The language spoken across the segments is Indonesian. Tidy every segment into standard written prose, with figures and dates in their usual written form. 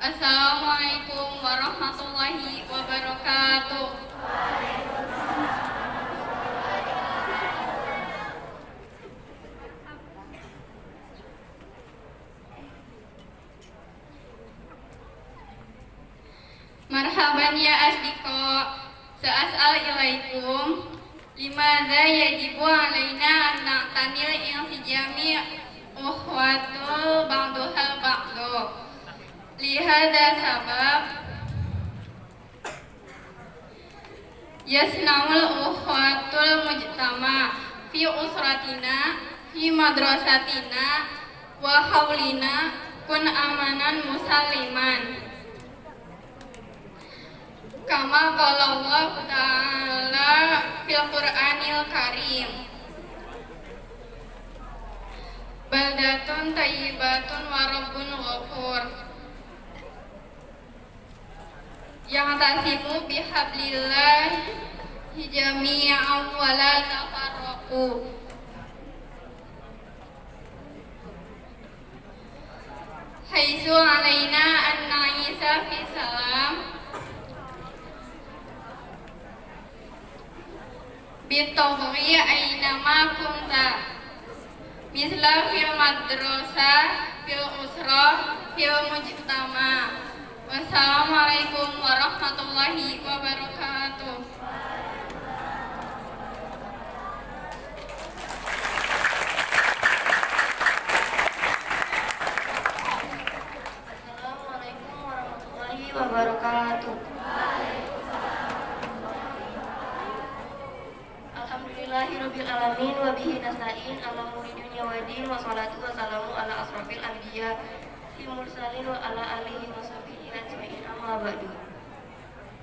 Assalamualaikum warahmatullahi wabarakatuh. Marhaban ya asdiqo, Assalamualaikum. Limadza yajibu alaina an na'tanil insijami ukhwatul ba'duhal ba'du. Lihada sabab yasnaul ukhwatul mujtama fi usratina fi madrasatina wa haulina kun amanan musalliman kama qala Allah ta'ala fil Qur'anil Karim. Baldatun thayyibatun wa rabbun ghafur. Yang tasimu bihablillah jami'an wa la tafarraqu. Haitsu alaina an na'isa fi salam bitawri aynama kunta misla fil madrasah fil usrah fil mujtama. Wassalamualaikum warahmatullahi wabarakatuh. Assalamualaikum warahmatullahi wabarakatuh. Alhamdulillahirabbil alamin wa bihi nasta'in ala umuri dunya wa din wa salatu wa salamu ala asrofil anbiya mursalin wa ala alihi wa sahbihi ajma'in, amma ba'du.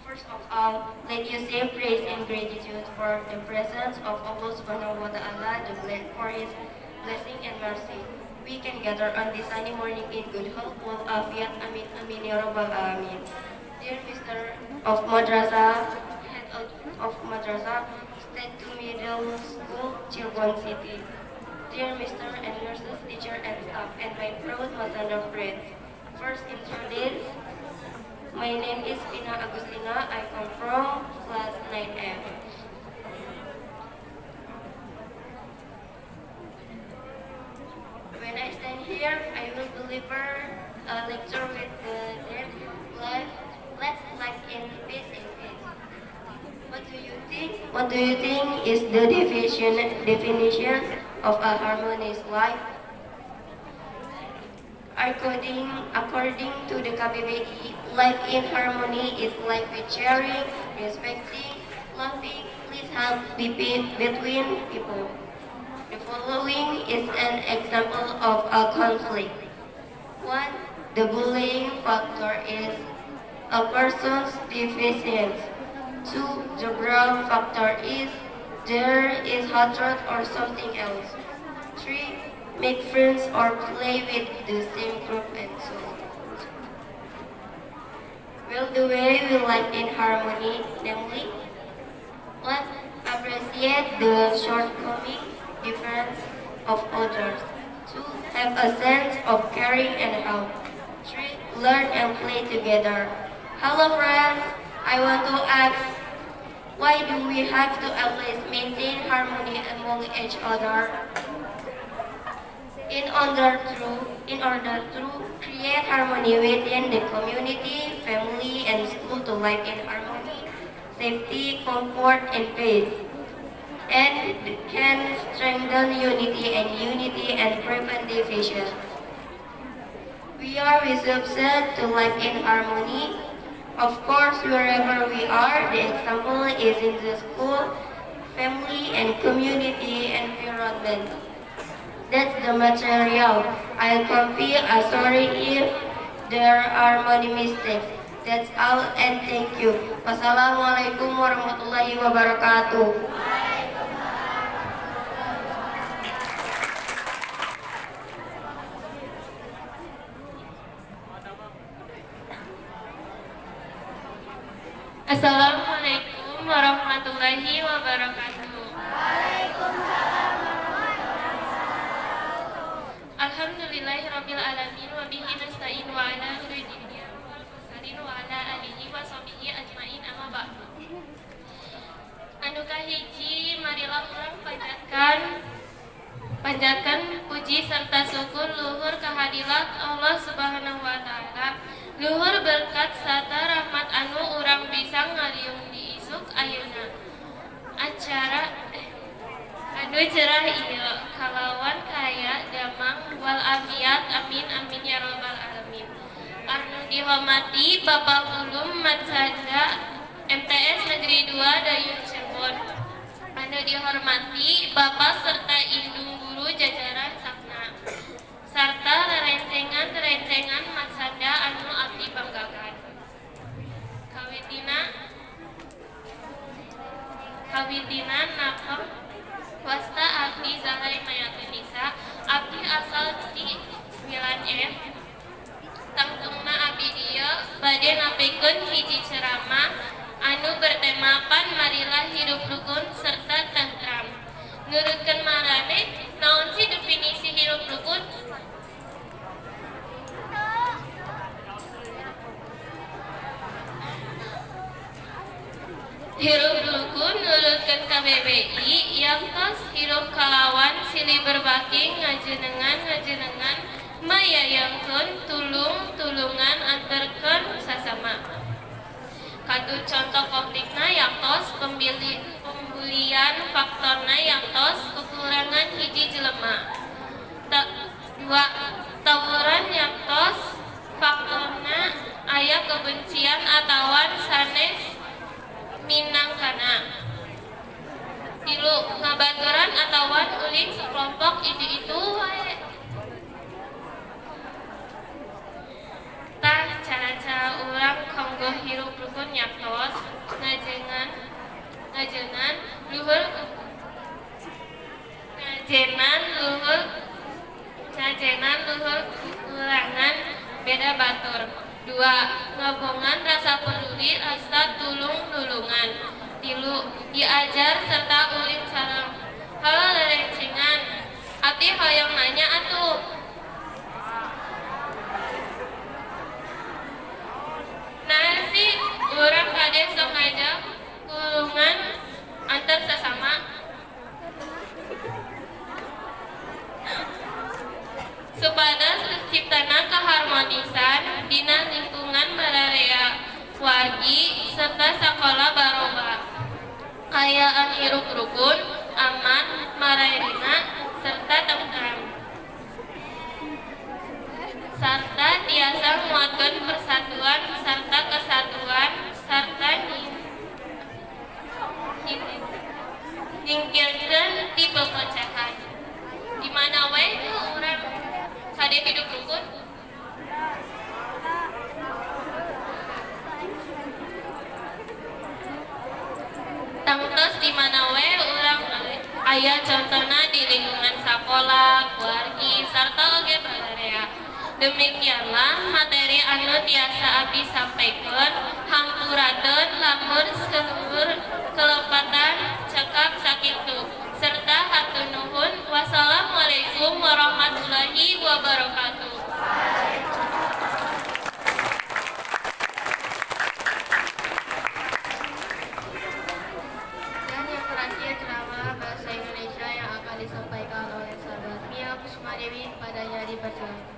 First of all, let us say praise and gratitude for the presence of Allah Subhanahu wa Ta'ala, for His blessing and mercy. We can gather on this sunny morning in good health, wal afiat, amin amin ya rabbal alamin. Dear Mr. of Madrasah, Head of Madrasah, State to Middle School, Cilegon City. Dear Mr. and nurses, teacher and staff, and my proud Mazanda friends. First introduce, my name is Pina Agustina. I come from class 9M. When I stand here, I will deliver a lecture with the name Let's Live in Peace in Peace. What do you think? What do you think is the definition of a harmonious life? According to the KBBI, life in harmony is life with sharing, respecting, loving, please help between people. The following is an example of a conflict. 1. The bullying factor is a person's deficiency. 2. The ground factor is there is hatred or something else. 3. Make friends or play with the same group and so on. Well, the way we live in harmony, namely 1. Appreciate the shortcoming, difference of others. 2. Have a sense of caring and help. 3. Learn and play together. Hello friends, I want to ask, why do we have to always maintain harmony among each other? In order to create harmony within the community, family, and school to live in harmony, safety, comfort, and peace, and can strengthen unity and prevent division. We are resolved to live in harmony. Of course, wherever we are, the example is in the school, family, and community environment. That's the material. I can feel sorry if there are many mistakes. That's all and thank you. Wassalamualaikum warahmatullahi wabarakatuh. Assalamualaikum warahmatullahi wabarakatuh. Alhamdulillahirabbil alamin wa bihi nasta'in wa ala amri dunya wal Wadin wa ala alihi wa sahbihi ajmain amma ba'du. Anu kahiji marilah urang panjatkan puji serta syukur luhur kehadirat Allah Subhanahu wa taala. Luhur berkat sarta rahmat anu urang bisa ngaliung di isuk ayeuna. Acara anu cerah ieu kalawan kaya damang wal afiat amin amin ya rabbal alamin. Anu dihormati Bapak Ulum Matsada MTS Negeri 2 Dayun Cirebon. Anu dihormati Bapak serta indung guru jajaran sakna sarta rerencengan Matsada anu abdi banggakan. Kawitina napam wasta abdi Zahrai Mayatun Nisa abdi asal di 9F tangtungna abdi dieu bade napikeun hiji ceramah anu bertemakan marilah hidup rukun serta tentram. Nurutkeun marane naon sih definisi hidup rukun? Hirup rukun nurutkeun KBBI yang tos hirup kalawan silih berbagi ngajenengan mayayangkeun tulungan anterkeun sasama. Kadu contoh konflikna yang tos pembulian faktorna yang tos kekurangan hiji jelema. Dua tawuran yang tos faktorna aya kebencian atawa sanes minangkana. Tilu ngabaturan atawa ulin sekelompok itu wae. Tah cara-cara urang kanggo hirup rukun nyaktos ngajengan luhur kekurangan beda batur. Dua ngabongan rasa peduli rasa tulung-tulungan. Tilu diajar serta ulin sareng. Halo lerencengan abdi hoyong nanya atuh. Nasi urang kade sok ngajak kulungan antar sesama. Supados terciptana keharmonisan dina lingkungan bararea wargi serta sakola baroba. Kayaan hirup rukun, aman, marairina serta tentram. Sarta tiasa nguatkeun persatuan sarta kesatuan sarta nyingkirkeun ti pepecahan. Di mana wae tu urang kade hidup rukun? Tangtos di mana wae urang aya contohna di lingkungan sakola, keluargi sarta oge bararea. Demikianlah materi anu tiasa abdi sampaikan hampurakeun lamun seueur kelepatan cekap sakitu serta hatur nuhun. Wassalamualaikum warahmatullahi wabarakatuh. Dan yang terakhir ceramah bahasa Indonesia yang akan disampaikan oleh sahabat Mia Kusmadewi padanya dipersilakan.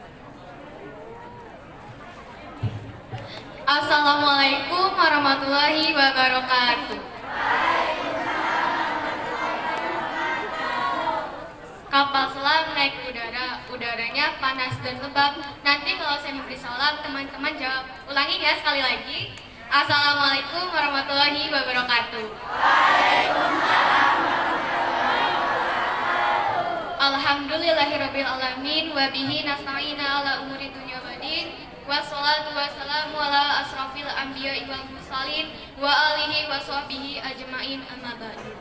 Assalamualaikum warahmatullahi wabarakatuh. Kapal selam naik udara, udaranya panas dan lembab. Nanti kalau saya memberi salam, teman-teman jawab. Ulangi ya sekali lagi. Assalamualaikum warahmatullahi wabarakatuh. Alhamdulillahirabbil alamin wa bihi nasta'inu ala umuri dunya waddin. Wassalatu wassalamu ala asrofil anbiya'i wal mursalin wa alihi wa sahbihi ajmain amma ba'du.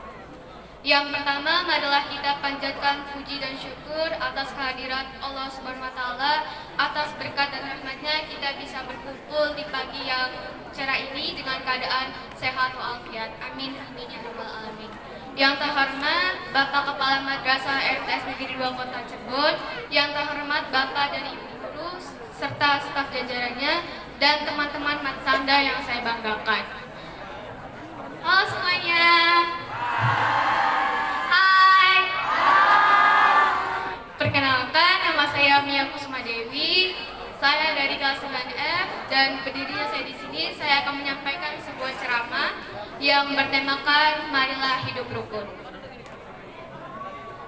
Yang pertama adalah kita panjatkan puji dan syukur atas kehadirat Allah Subhanahu wa taala, atas berkat dan rahmatnya kita bisa berkumpul di pagi yang cerah ini dengan keadaan sehat walafiat. Amin amin ya rabbal alamin. Yang terhormat Bapak Kepala Madrasah MTS Negeri 2 Kota Cirebon, yang terhormat Bapak dan Ibu guru serta staf jajarannya, dan teman-teman Matsanda yang saya banggakan. Halo semuanya. Hai. Perkenalkan, nama saya Mia Kusuma Dewi. Saya dari kelas 9F dan berdirinya saya di sini. Saya akan menyampaikan sebuah ceramah yang bertemakan marilah hidup rukun.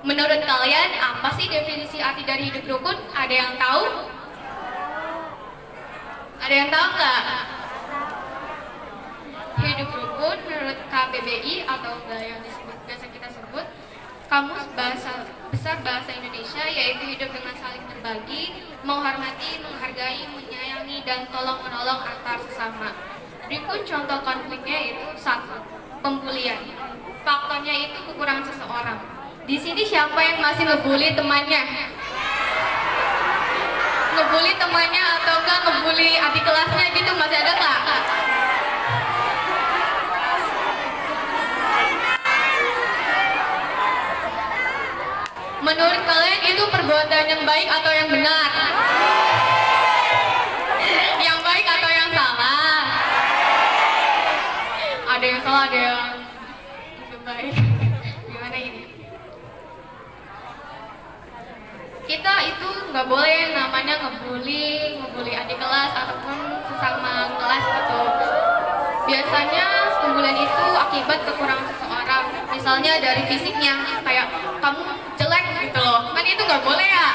Menurut kalian, apa sih definisi arti dari hidup rukun? Ada yang tahu? Ada yang tahu nggak? Hidup rukun menurut KBBI atau yang biasa kita sebut Kamus Besar Bahasa Indonesia, yaitu hidup dengan saling berbagi, menghormati, menghargai, menyayangi, dan tolong-menolong antar sesama. Rukun contoh konfliknya itu 1. Pembulian. Faktornya itu kekurangan seseorang. Di sini siapa yang masih ngebully temannya? Ngebully temannya atau enggak ngebully adik kelasnya gitu, masih ada nggak? Menurut kalian itu perbuatan yang baik atau yang benar? Yang baik atau yang salah? Ada yang salah, ada yang baik. Gimana ini? Kita itu nggak boleh namanya ngebully adik kelas ataupun sesama kelas gitu. Biasanya pembulian itu akibat kekurangan seseorang, misalnya dari fisiknya, kayak kamu jelek gitu loh, kan itu nggak boleh ya.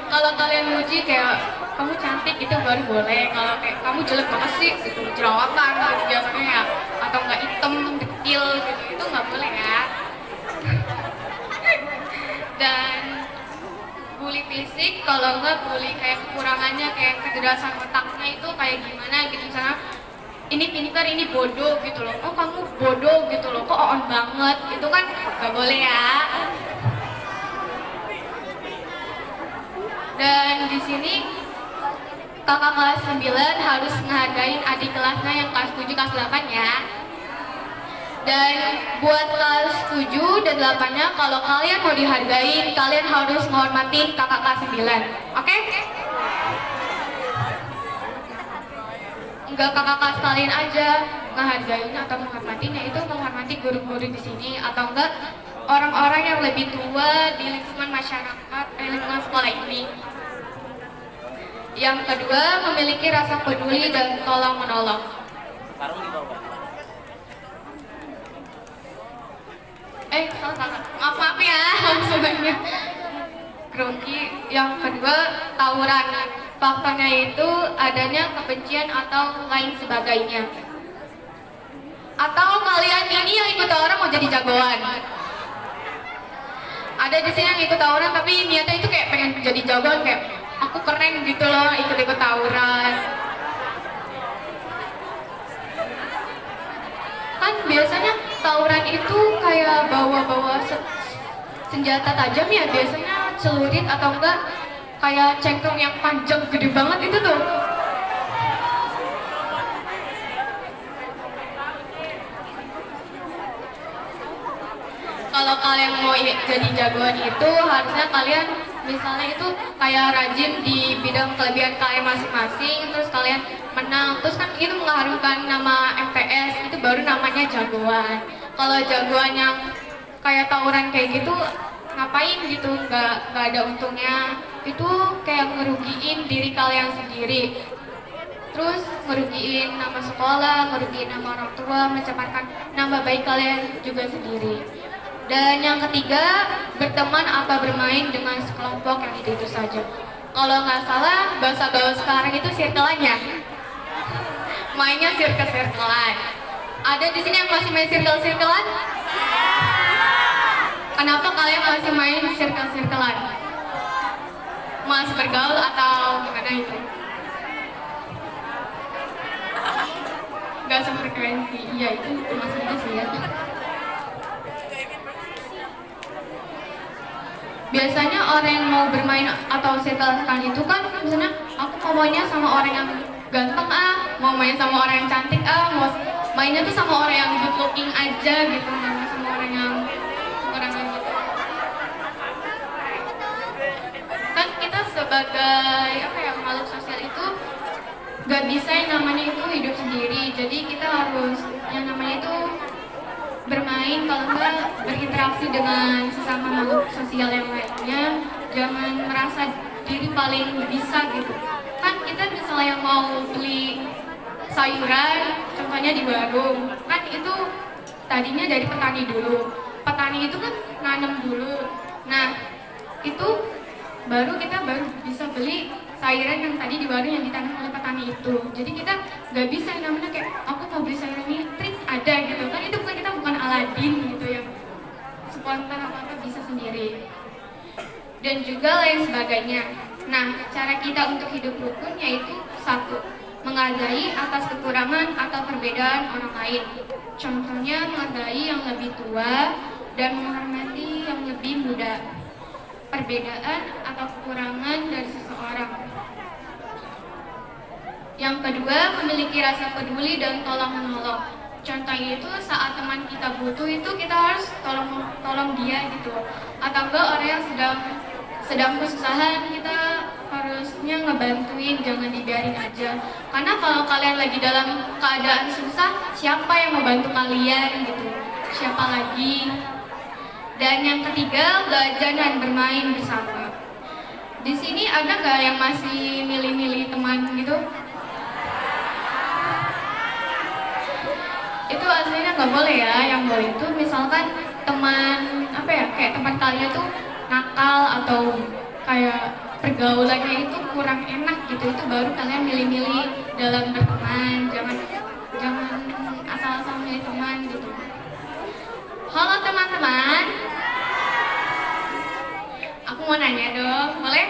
Kalau kalian muji kayak kamu cantik itu baru boleh. Kalau kayak kamu jelek banget sih gitu, jerawatan gitu biasanya ya, atau nggak hitam, dekil gitu, itu nggak boleh ya. Dan bully fisik, kalau nggak bully kayak kekurangannya, kayak kecerdasan otaknya itu kayak gimana gitu, misalnya ini pintar, ini bodoh gitu loh, oh kamu bodoh gitu loh, kok on banget, itu kan nggak boleh ya. Dan di sini kakak kelas 9 harus menghargai adik kelasnya yang kelas 7, kelas 8 ya. Dan buat kelas 7 dan 8-nya, kalau kalian mau dihargain, kalian harus menghormati kakak kelas 9. Oke? Enggak kakak kelas kalian aja ngehargain atau menghormatinya, itu menghormati guru-guru di sini atau enggak orang-orang yang lebih tua di lingkungan masyarakat, lingkungan sekolah ini. Yang kedua, memiliki rasa peduli dan tolong-menolong. Salah. Maaf ya, semuanya. Grogi. Yang kedua, tawuran. Faktornya itu adanya kebencian atau lain sebagainya. Atau kalian ini yang ikut tawuran mau jadi jagoan? Ada di sini yang ikut tawuran tapi niatnya itu kayak pengen jadi jagoan, kayak aku keren gitu loh, ikut-ikut tawuran. Kan biasanya tawuran itu kayak bawa-bawa senjata tajam ya, biasanya celurit atau enggak kayak cengkong yang panjang gede banget itu tuh. Kalau kalian mau jadi jagoan itu harusnya kalian misalnya itu kayak rajin di bidang kelebihan kalian masing-masing, terus kalian menang, terus kan itu mengharumkan nama MTS, itu baru namanya jagoan. Kalau jagoan yang kayak tawuran kayak gitu ngapain gitu, nggak ada untungnya, itu kayak ngerugiin diri kalian sendiri, terus ngerugiin nama sekolah, ngerugiin nama orang tua, mencemarkan nama baik kalian juga sendiri. Dan yang ketiga, berteman atau bermain dengan sekelompok yang itu saja. Kalau nggak salah, bahasa gaul sekarang itu circle-nya. Mainnya circle-circlean. Ada di sini yang masih main circle-circlean? Kenapa kalian masih main circle-circlean? Mas bergaul atau gimana itu? Gak sefrekuensi, iya itu maksudnya sih ya. Biasanya orang yang mau bermain atau circle-circlean itu kan misalnya aku mau mainnya sama orang yang ganteng mau main sama orang yang cantik mau mainnya tuh sama orang yang good looking aja gitu, sama orang yang gitu. Kan kita sebagai makhluk sosial itu nggak bisa yang namanya itu hidup sendiri. Jadi kita harus yang namanya itu bermain, kalau enggak berinteraksi dengan sesama makhluk sosial yang lainnya. Jangan merasa diri paling bisa gitu. Kan kita misalnya mau beli sayuran, contohnya di warung, kan itu tadinya dari petani dulu. Petani itu kan nanam dulu. Nah, itu baru kita bisa beli sayuran yang tadi di warung yang ditanam oleh petani itu. Jadi kita nggak bisa yang namanya kayak aku mau beli sayuran ini, trik ada gitu kan, itu bukan, kita bukan Aladin gitu yang spontan apa-apa bisa sendiri. Dan juga lain sebagainya. Nah, cara kita untuk hidup rukun yaitu satu, menghargai atas kekurangan atau perbedaan orang lain. Contohnya menghargai yang lebih tua dan menghormati yang lebih muda. Perbedaan atau kekurangan dari seseorang. Yang kedua, memiliki rasa peduli dan tolong-menolong. Contohnya itu saat teman kita butuh itu kita harus tolong dia gitu. Atau enggak orang yang sedang kesusahan, kita harusnya ngebantuin, jangan dibiarin aja. Karena kalau kalian lagi dalam keadaan susah, siapa yang membantu kalian gitu? Siapa lagi? Dan yang ketiga, belajar dan bermain bersama. Di sini ada nggak yang masih milih-milih teman gitu? Itu aslinya nggak boleh ya. Yang boleh itu misalkan teman apa ya, kayak teman kalian tuh nakal atau kayak pergaulannya itu kurang enak gitu, itu baru kalian milih-milih dalam berteman. Jangan asal-asal milih teman gitu. Halo teman-teman, aku mau nanya dong, boleh?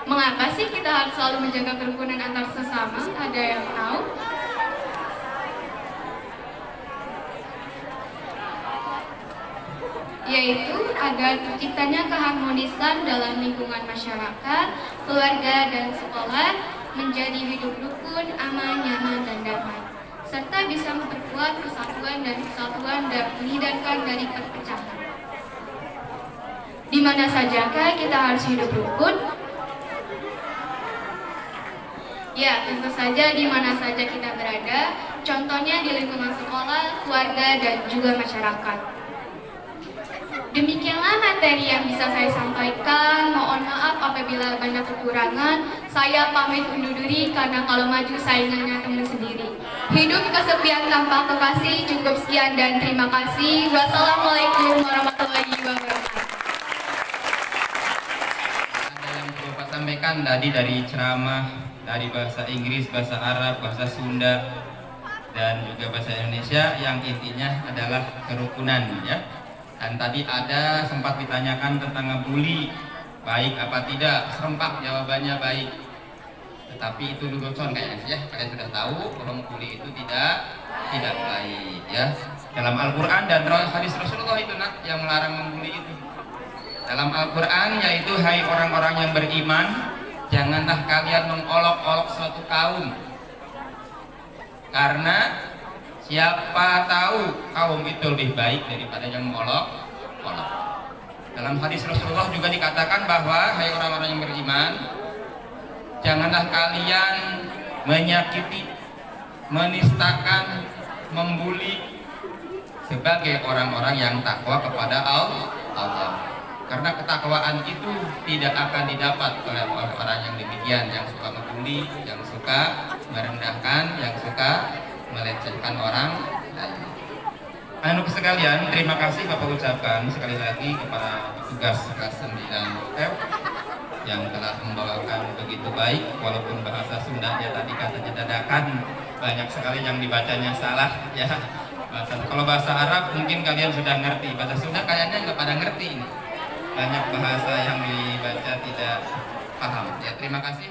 Mengapa sih kita harus selalu menjaga kerukunan antar sesama? Ada yang tahu? Yaitu agar terciptanya keharmonisan dalam lingkungan masyarakat, keluarga, dan sekolah, menjadi hidup rukun, aman, nyaman, dan damai, serta bisa memperkuat kesatuan dan kesatuan dan menghindarkan dari perpecahan. Di mana sajakah kita harus hidup rukun? Ya, tentu saja di mana saja kita berada, contohnya di lingkungan sekolah, keluarga, dan juga masyarakat. Demikianlah materi yang bisa saya sampaikan. Mohon maaf apabila banyak kekurangan. Saya pamit undur diri karena kalau maju saingannya teman sendiri. Hidup kesepian tanpa kekasih. Cukup sekian dan terima kasih. Wassalamualaikum warahmatullahi wabarakatuh. Ada yang perlu Pak sampaikan tadi dari ceramah, dari bahasa Inggris, bahasa Arab, bahasa Sunda, dan juga bahasa Indonesia, yang intinya adalah kerukunan ya. Dan tadi ada sempat ditanyakan tentang ngebully, baik apa tidak, serempak jawabannya baik. Tetapi itu Lugoson kayaknya ya, kalian sudah tahu bahwa ngebully itu tidak baik ya. Dalam Al-Quran dan hadis Rasulullah itu yang melarang membuli itu. Dalam Al-Quran yaitu, hai orang-orang yang beriman, janganlah kalian mengolok-olok suatu kaum, karena siapa tahu kaum itu lebih baik daripada yang mengolok-olok. Dalam hadis Rasulullah juga dikatakan bahwa hai orang-orang yang beriman, janganlah kalian menyakiti, menistakan, membuli sebagai orang-orang yang takwa kepada Allah. Karena ketakwaan itu tidak akan didapat oleh orang-orang yang demikian, yang suka membuli, yang suka merendahkan, yang suka melecehkan orang lain. Anak sekalian, terima kasih Bapak ucapkan sekali lagi kepada petugas kelas 9F yang telah membawakan begitu baik, walaupun bahasa Sundanya tadi katanya dadakan, banyak sekali yang dibacanya salah ya. Kalau bahasa Arab mungkin kalian sudah ngerti, bahasa Sunda kayaknya nggak pada ngerti ini. Banyak bahasa yang dibaca tidak paham. Ya, terima kasih.